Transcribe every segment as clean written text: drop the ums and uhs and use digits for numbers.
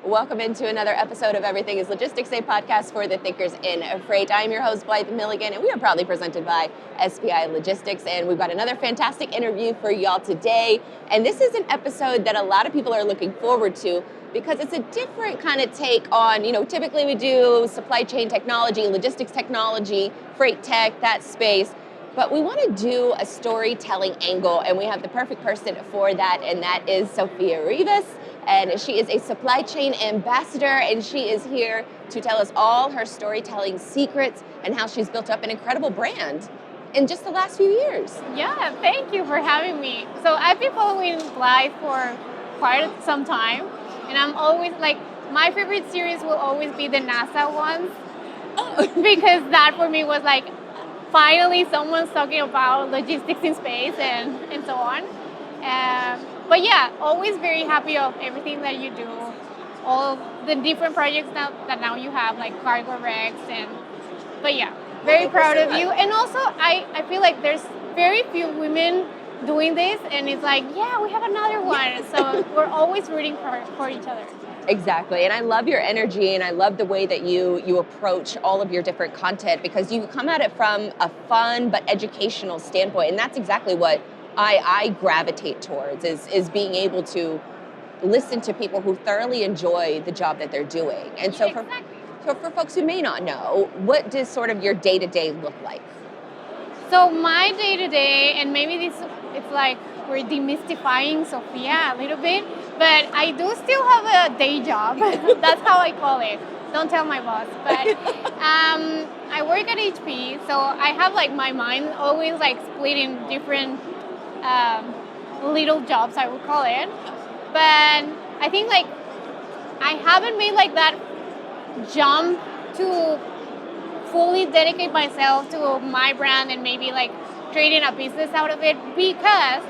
Welcome into another episode of Everything is Logistics, a podcast for the thinkers in freight. I'm your host, Blythe Milligan, and we are proudly presented by SPI Logistics, and we've got another fantastic interview for y'all today. And this is an episode that a lot of people are looking forward to because it's a different kind of take on, typically we do supply chain technology, logistics technology, freight tech, that space. But we want to do a storytelling angle, and we have the perfect person for that, and that is Sofia Rivas. And she is a supply chain ambassador, and she is here to tell us all her storytelling secrets and how she's built up an incredible brand in just the last few years. Yeah, thank you for having me. So I've been following Blythe for quite some time, and I'm always like, my favorite series will always be the NASA ones, because that for me was like, finally someone's talking about logistics in space and so on. But yeah, always very happy of everything that you do, all the different projects that now you have, like Cargo Rex, but yeah, very proud of you. And also, I feel like there's very few women doing this, and it's like, yeah, we have another one. So we're always rooting for each other. Exactly, and I love your energy, and I love the way that you approach all of your different content, because you come at it from a fun but educational standpoint, and that's exactly what I gravitate towards, is being able to listen to people who thoroughly enjoy the job that they're doing. And so for folks who may not know, what does sort of your day-to-day look like? So my day-to-day, and maybe it's like we're demystifying Sofia a little bit, but I do still have a day job. That's how I call it. Don't tell my boss. But I work at HP, so I have like my mind always like split in different little jobs, I would call it. But I think like I haven't made like that jump to fully dedicate myself to my brand and maybe like creating a business out of it, because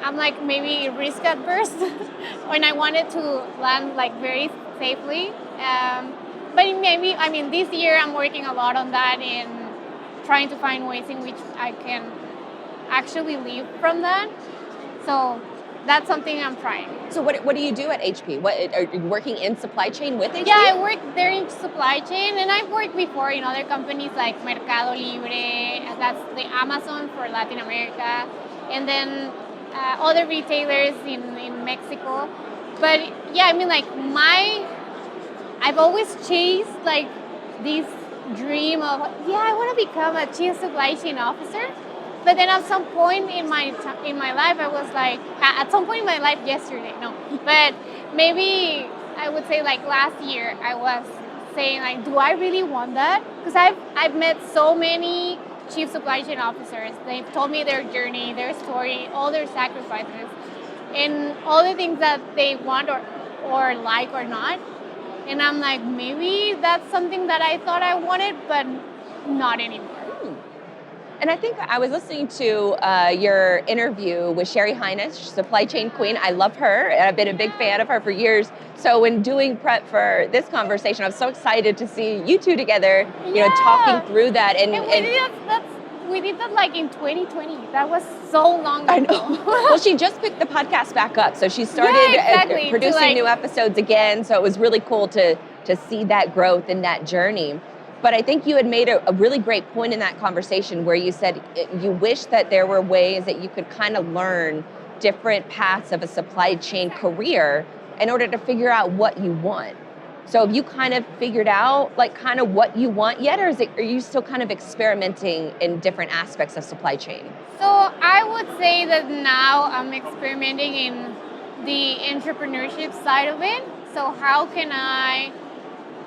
I'm like maybe risk adverse when I wanted to land like very safely. But maybe, I mean, this year I'm working a lot on that and trying to find ways in which I can actually live from that. So that's something I'm trying. So what do you do at HP? What, are you working in supply chain with HP? Yeah, I work there in supply chain, and I've worked before in other companies like Mercado Libre, that's the Amazon for Latin America, and then other retailers in Mexico. But yeah, I mean, like I've always chased like this dream of, I want to become a chief supply chain officer. But then at some point in my life, I was like, at some point in my life yesterday, no, but maybe I would say like last year, I was saying like, do I really want that? Because I've met so many chief supply chain officers. They've told me their journey, their story, all their sacrifices, and all the things that they want or like or not. And I'm like, maybe that's something that I thought I wanted, but not anymore. And I think I was listening to your interview with Sherry Hines, supply chain queen. I love her, and I've been a big fan of her for years. So when doing prep for this conversation, I was so excited to see you two together, talking through that. And we did that like in 2020. That was so long ago. I know. Well, she just picked the podcast back up, so she started producing new episodes again. So it was really cool to see that growth and that journey. But I think you had made a really great point in that conversation where you said you wish that there were ways that you could kind of learn different paths of a supply chain career in order to figure out what you want. So have you kind of figured out like kind of what you want yet, or are you still kind of experimenting in different aspects of supply chain? So I would say that now I'm experimenting in the entrepreneurship side of it. So how can I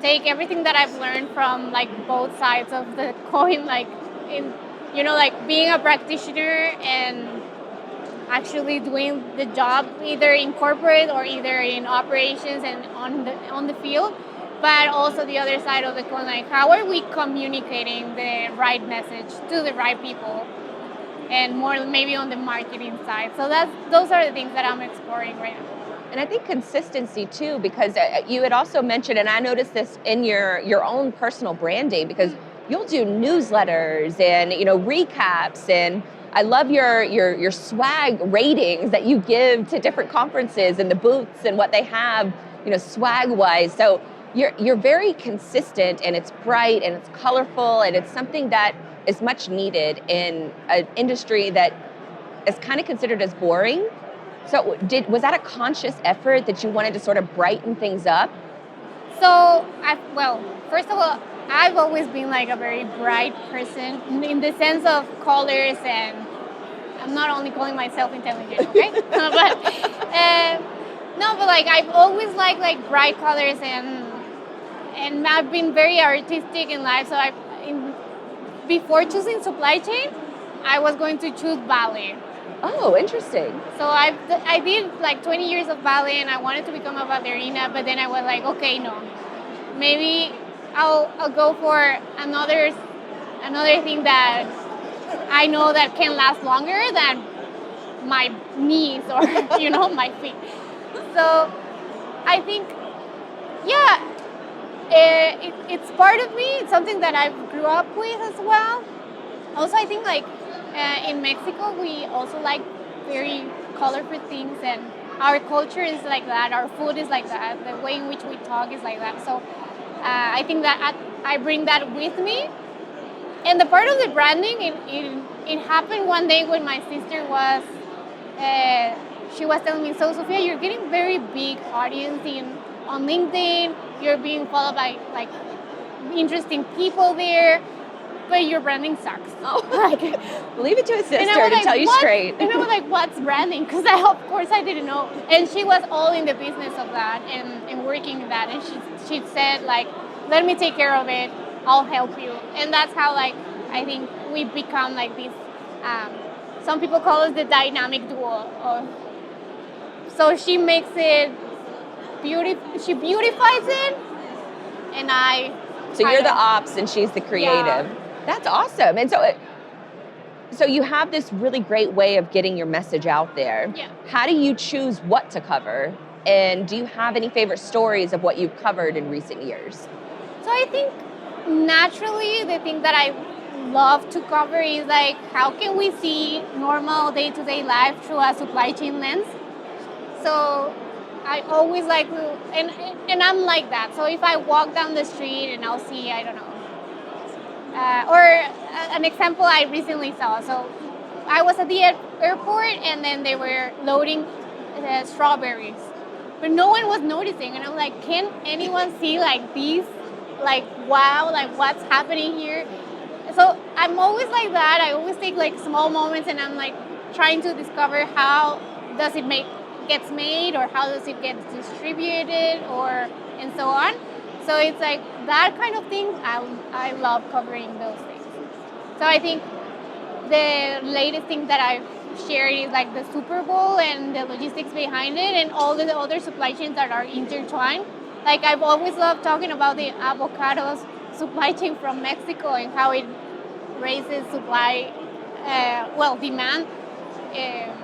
take everything that I've learned from like both sides of the coin, like like being a practitioner and actually doing the job either in corporate or either in operations and on the field, but also the other side of the coin, like how are we communicating the right message to the right people, and more maybe on the marketing side. So those are the things that I'm exploring right now. And I think consistency too, because you had also mentioned, and I noticed this in your own personal branding, because you'll do newsletters and recaps, and I love your swag ratings that you give to different conferences and the booths and what they have, swag wise. So you're very consistent, and it's bright and it's colorful, and it's something that is much needed in an industry that is kind of considered as boring. So was that a conscious effort that you wanted to sort of brighten things up? So, first of all, I've always been like a very bright person in the sense of colors, and I'm not only calling myself intelligent, okay? but like I've always liked like bright colors, and I've been very artistic in life. So before choosing supply chain, I was going to choose ballet. Oh, interesting. So I did like 20 years of ballet, and I wanted to become a ballerina, but then I was like, okay, no, maybe I'll go for another thing that I know that can last longer than my knees or my feet. So I think, it's part of me. It's something that I grew up with as well. Also, I think like in Mexico, we also like very colorful things, and our culture is like that. Our food is like that. The way in which we talk is like that. So I think that I bring that with me. And the part of the branding, it happened one day when my sister was, she was telling me, so Sofia, you're getting very big audience on LinkedIn. You're being followed by like interesting people there, but your branding sucks. Oh, leave it to a sister to tell you straight. And I was like, what's branding? Because of course I didn't know. And she was all in the business of that and working in that. And she said like, let me take care of it. I'll help you. And that's how like I think we become like this. Some people call us the dynamic duo. So she makes it she beautifies it, and So you're the ops and she's the creative. Yeah. That's awesome. And so you have this really great way of getting your message out there. Yeah. How do you choose what to cover? And do you have any favorite stories of what you've covered in recent years? So I think naturally the thing that I love to cover is like, how can we see normal day-to-day life through a supply chain lens? So I always like to, and I'm like that. So if I walk down the street and I'll see, I don't know, an example I recently saw. So I was at the airport, and then they were loading strawberries, but no one was noticing. And I'm like, can anyone see like these? Like, wow, like what's happening here? So I'm always like that. I always take like small moments, and I'm like trying to discover how does it gets made, or how does it get distributed, and so on. So it's like that kind of thing. I love covering those things. So I think the latest thing that I've shared is like the Super Bowl and the logistics behind it, and all the other supply chains that are intertwined. Like I've always loved talking about the avocados supply chain from Mexico and how it raises demand.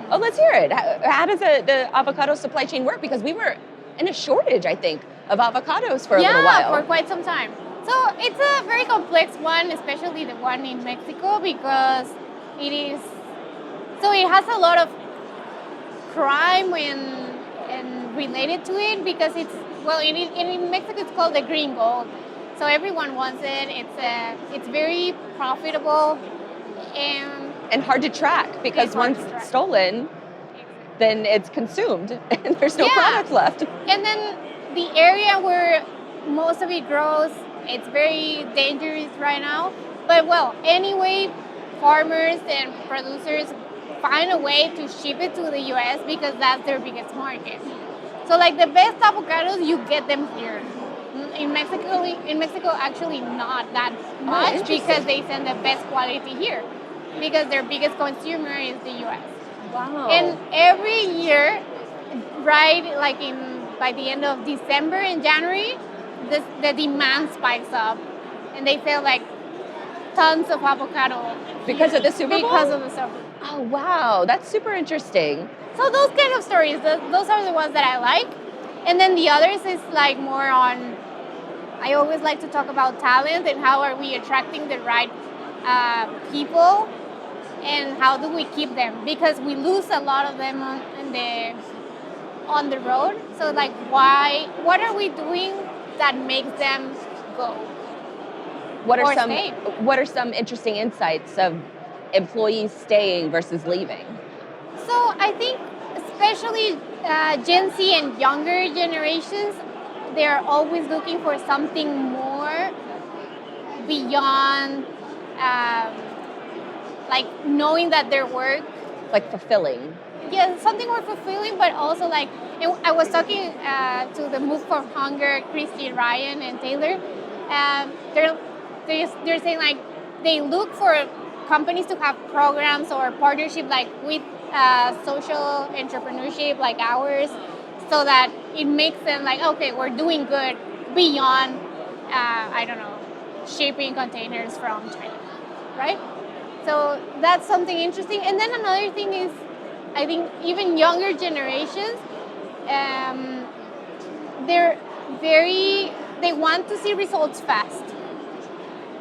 Let's hear it. How does the avocado supply chain work? Because we were in a shortage, I think, of avocados for a little while. Yeah, for quite some time. So it's a very complex one, especially the one in Mexico, because it has a lot of crime and related to it, because in Mexico it's called the green gold. So everyone wants it. It's very profitable and hard to track, because once it's stolen, then it's consumed and there's no product left. And then the area where most of it grows, it's very dangerous right now. But anyway, farmers and producers find a way to ship it to the US because that's their biggest market. So like the best avocados, you get them here. In Mexico, actually not that much, because they send the best quality here, because their biggest consumer is the US. Wow. And every year, right, like by the end of December and January, the demand spikes up, and they sell like tons of avocado. Because of the Super Bowl? Because of the Super Bowl. Oh, wow. That's super interesting. So those kind of stories, those are the ones that I like. And then the others is like more on, I always like to talk about talent and how are we attracting the right people and how do we keep them? Because we lose a lot of them on the road. So like, what are we doing that makes them go? What are some interesting insights of employees staying versus leaving? So I think especially Gen Z and younger generations, they're always looking for something more beyond like knowing that their work, like fulfilling. Yeah, something more fulfilling, but also like, I was talking to the Move for Hunger, Christy, Ryan, and Taylor. They're saying like they look for companies to have programs or partnership like with social entrepreneurship like ours, so that it makes them like, okay, we're doing good beyond, I don't know, shipping containers from China, right? So that's something interesting. And then another thing is, I think even younger generations, they want to see results fast.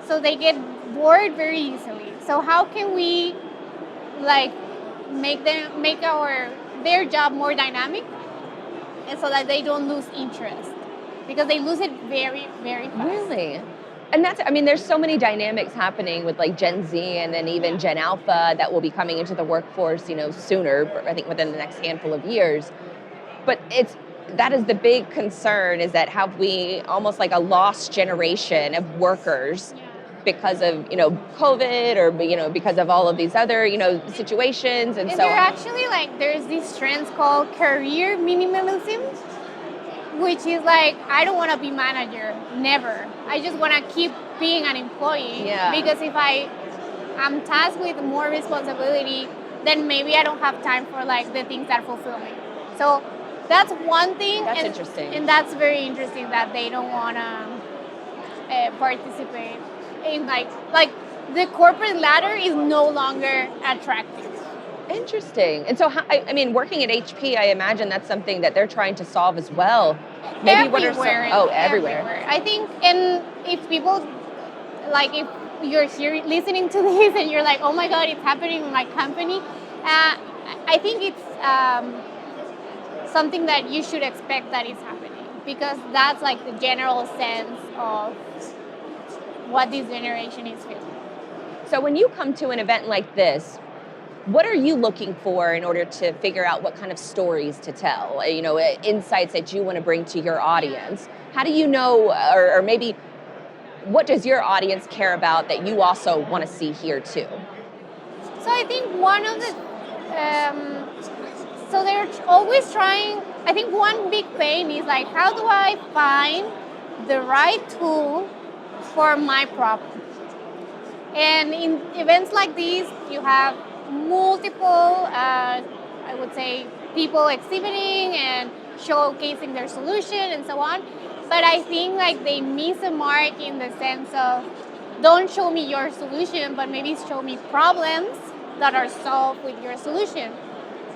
So they get bored very easily. So how can we like make their job more dynamic, and so that they don't lose interest, because they lose it very, very fast. Really? And there's so many dynamics happening with like Gen Z and then even Gen Alpha that will be coming into the workforce, sooner, I think within the next handful of years. But that is the big concern, is that have we almost like a lost generation of workers because of, COVID or, because of all of these other, situations. And so actually there's these trends called career minimalism, which is like, I don't want to be manager, never. I just want to keep being an employee. Yeah. Because if I'm tasked with more responsibility, then maybe I don't have time for like the things that fulfill me. So that's one thing. That's interesting. And that's very interesting that they don't want to participate in like the corporate ladder is no longer attractive. Interesting. And so, working at HP, I imagine that's something that they're trying to solve as well. Maybe everywhere. I think, and if people, like, if you're here listening to this and you're like, oh my God, it's happening in my company, I think it's something that you should expect that is happening, because that's like the general sense of what this generation is feeling. So when you come to an event like this, what are you looking for in order to figure out what kind of stories to tell? Insights that you want to bring to your audience. How do you know, or maybe what does your audience care about that you also want to see here too? So I think one of the, so they're always trying, I think one big pain is like, how do I find the right tool for my problem? And in events like these, you have multiple, I would say, people exhibiting and showcasing their solution and so on. But I think like they miss a mark in the sense of, don't show me your solution, but maybe show me problems that are solved with your solution.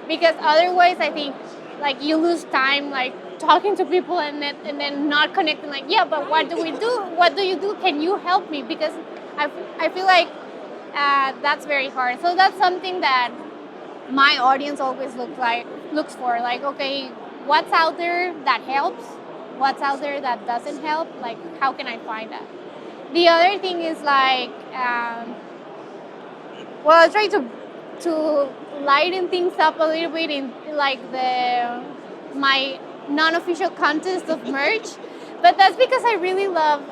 Because otherwise, I think like you lose time like talking to people and then not connecting. Like, yeah, but what do we do? What do you do? Can you help me? Because I feel like that's very hard. So that's something that my audience always looks for. Like, okay, what's out there that helps? What's out there that doesn't help? Like, how can I find that? The other thing is like, I try to lighten things up a little bit in like my non-official contest of merch. But that's because I really love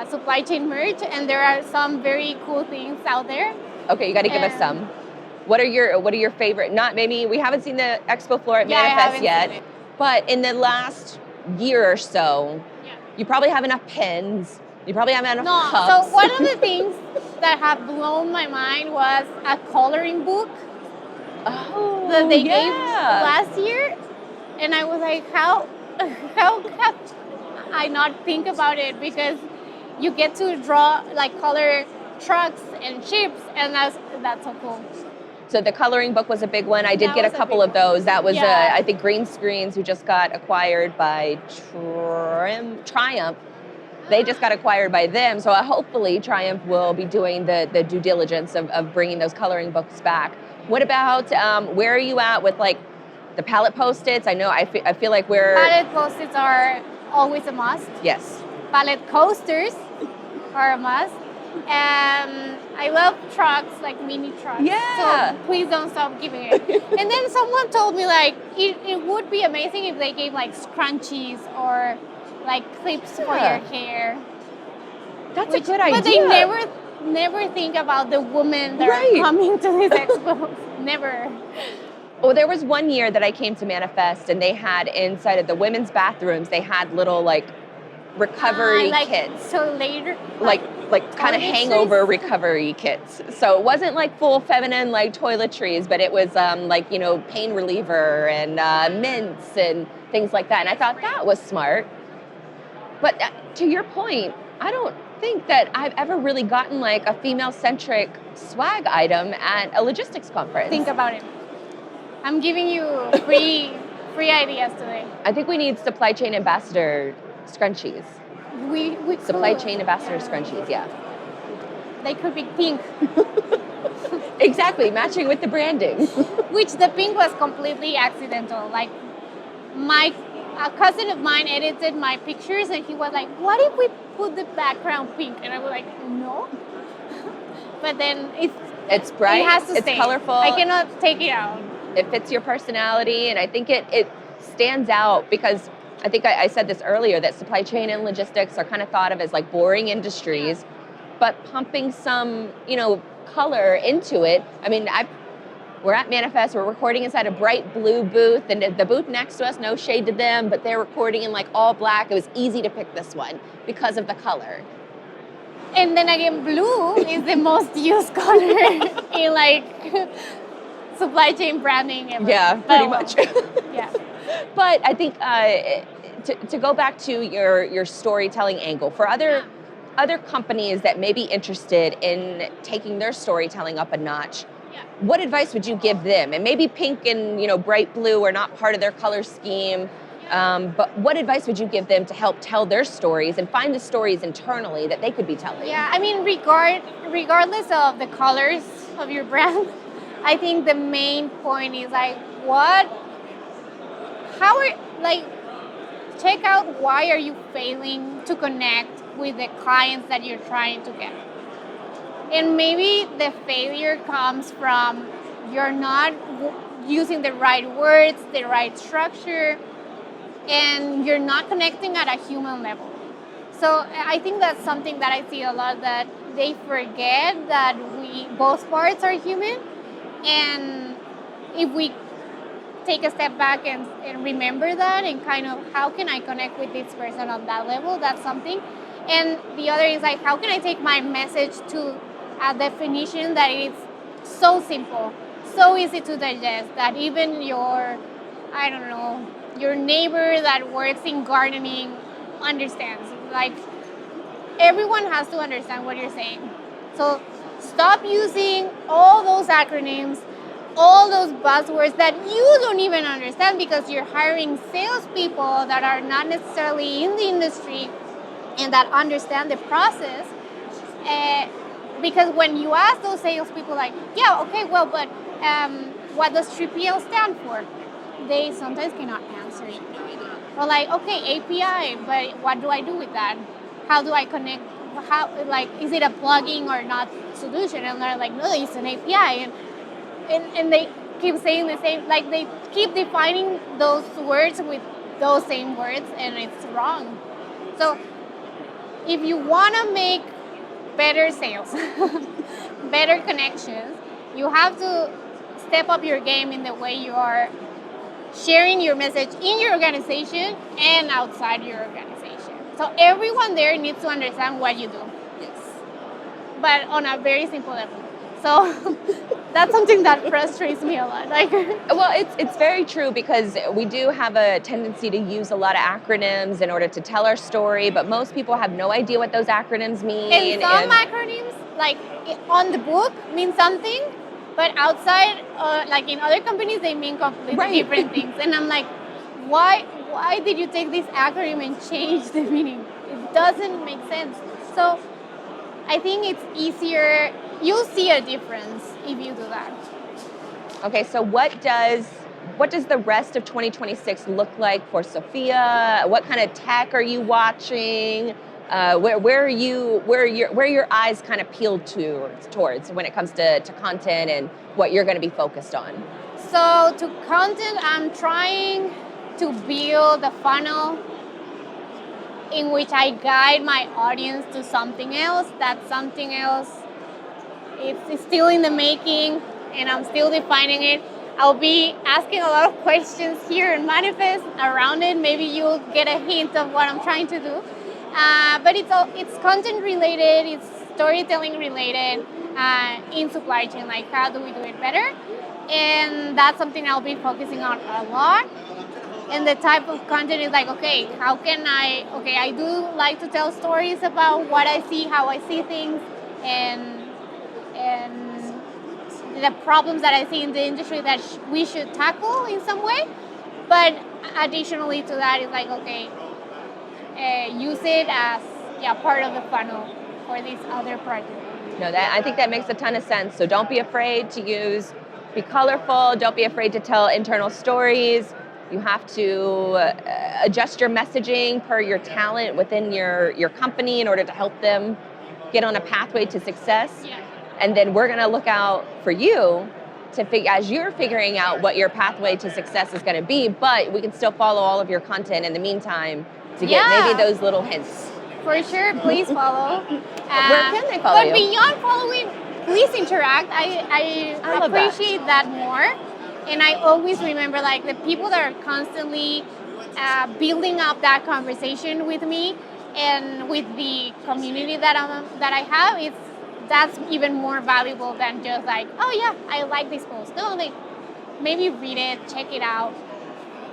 supply chain merch, and there are some very cool things out there. Okay, you got to give us some. What are your favorite? Not maybe we haven't seen the expo floor at Manifest yet, but in the last year or so, you probably have enough pens. You probably have enough cups. So one of the things that have blown my mind was a coloring book that they gave last year, and I was like, how I not think about it, because you get to draw like color trucks and ships, and that's so cool. So the coloring book was a big one. I did get a couple of those. That was I think Green Screens, who just got acquired by Triumph. they just got acquired by them. So hopefully Triumph will be doing the due diligence of bringing those coloring books back. What about, where are you at with like the palette Post-its? I know I feel like we're... Palette Post-its are always a must. Yes. Palette coasters are a must. I love trucks, like mini trucks. Yeah. So please don't stop giving it. And then someone told me like it would be amazing if they gave like scrunchies or like clips for your hair. That's a good idea. But they never think about the women that are coming to these expos. Never. Well, there was one year that I came to Manifest, and they had inside of the women's bathrooms, they had little like recovery kits. So later, like kind of hangover recovery kits. So it wasn't like full feminine like toiletries, but it was like, you know, pain reliever and mints and things like that. And I thought that was smart. But to your point, I don't think that I've ever really gotten like a female-centric swag item at a logistics conference. Think about it. I'm giving you free ideas today. I think we need supply chain ambassador scrunchies. We supply chain ambassador scrunchies, yeah. They could be pink. Exactly, matching with the branding. Which the pink was completely accidental. Like a cousin of mine edited my pictures and he was like, what if we put the background pink? And I was like, no. But then it's bright, it has to it's stay. colorful. I cannot take it out. It fits your personality, and I think it stands out because I think I said this earlier, that supply chain and logistics are kind of thought of as like boring industries, but pumping some, you know, color into it. I mean, we're at Manifest, we're recording inside a bright blue booth, and the booth next to us, no shade to them, but they're recording in like all black. It was easy to pick this one because of the color. And then again, blue is the most used color in like supply chain branding ever. Yeah, pretty much. Yeah. But I think to go back to your storytelling angle, for other companies that may be interested in taking their storytelling up a notch, what advice would you give them? And maybe pink and, you know, bright blue are not part of their color scheme, but what advice would you give them to help tell their stories and find the stories internally that they could be telling? Yeah, I mean, regardless of the colors of your brand, I think the main point is like, check out why are you failing to connect with the clients that you're trying to get. And maybe the failure comes from you're not using the right words, the right structure, and you're not connecting at a human level. So I think that's something that I see a lot, that they forget that both parts are human. And if we take a step back and remember that and kind of, how can I connect with this person on that level? That's something. And the other is like, how can I take my message to a definition that is so simple, so easy to digest, that even your neighbor that works in gardening understands. Like, everyone has to understand what you're saying. So stop using all those acronyms, all those buzzwords that you don't even understand, because you're hiring salespeople that are not necessarily in the industry and that understand the process. Because when you ask those salespeople, like, yeah, okay, well, but what does 3PL stand for? They sometimes cannot answer it. Or like, okay, API, but what do I do with that? How do I connect? How, like, is it a plugin or not solution? And they're like, no, it's an API. And they keep saying the same, like they keep defining those words with those same words, and it's wrong. So if you want to make better sales, better connections, you have to step up your game in the way you are sharing your message in your organization and outside your organization. So everyone there needs to understand what you do. Yes. But on a very simple level. So that's something that frustrates me a lot. Like, well, it's very true, because we do have a tendency to use a lot of acronyms in order to tell our story, but most people have no idea what those acronyms mean. And some acronyms, like on the book, mean something, but outside, like in other companies, they mean completely different things. And I'm like, why? why did you take this acronym and change the meaning? It doesn't make sense. So I think it's easier. You'll see a difference if you do that. Okay, so what does the rest of 2026 look like for Sofia? What kind of tech are you watching? Where are your eyes kind of peeled towards when it comes to content and what you're going to be focused on? So to content, I'm trying to build a funnel in which I guide my audience to something else. That something else it's still in the making, and I'm still defining it. I'll be asking a lot of questions here in Manifest around it. Maybe you'll get a hint of what I'm trying to do. But it's content related, it's storytelling related in supply chain, like how do we do it better? And that's something I'll be focusing on a lot. And the type of content is like, okay, I do like to tell stories about what I see, how I see things, and the problems that I see in the industry that we should tackle in some way. But additionally to that, it's like, okay, use it as part of the funnel for these other projects. No, I think that makes a ton of sense. So don't be afraid to be colorful. Don't be afraid to tell internal stories. You have to adjust your messaging per your talent within your company in order to help them get on a pathway to success. Yeah. And then we're going to look out for you as you're figuring out what your pathway to success is going to be, but we can still follow all of your content in the meantime to get maybe those little hints. For sure, please follow. Where can they follow you? But beyond following, please interact. I appreciate that more. And I always remember like the people that are constantly building up that conversation with me and with the community that I have, that's even more valuable than just like, oh yeah, I like this post. No, like maybe read it, check it out,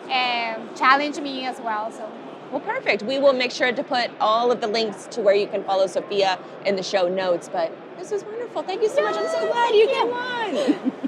and challenge me as well. So. Well, perfect. We will make sure to put all of the links to where you can follow Sofia in the show notes. But this was wonderful. Thank you so much. I'm so glad you came on.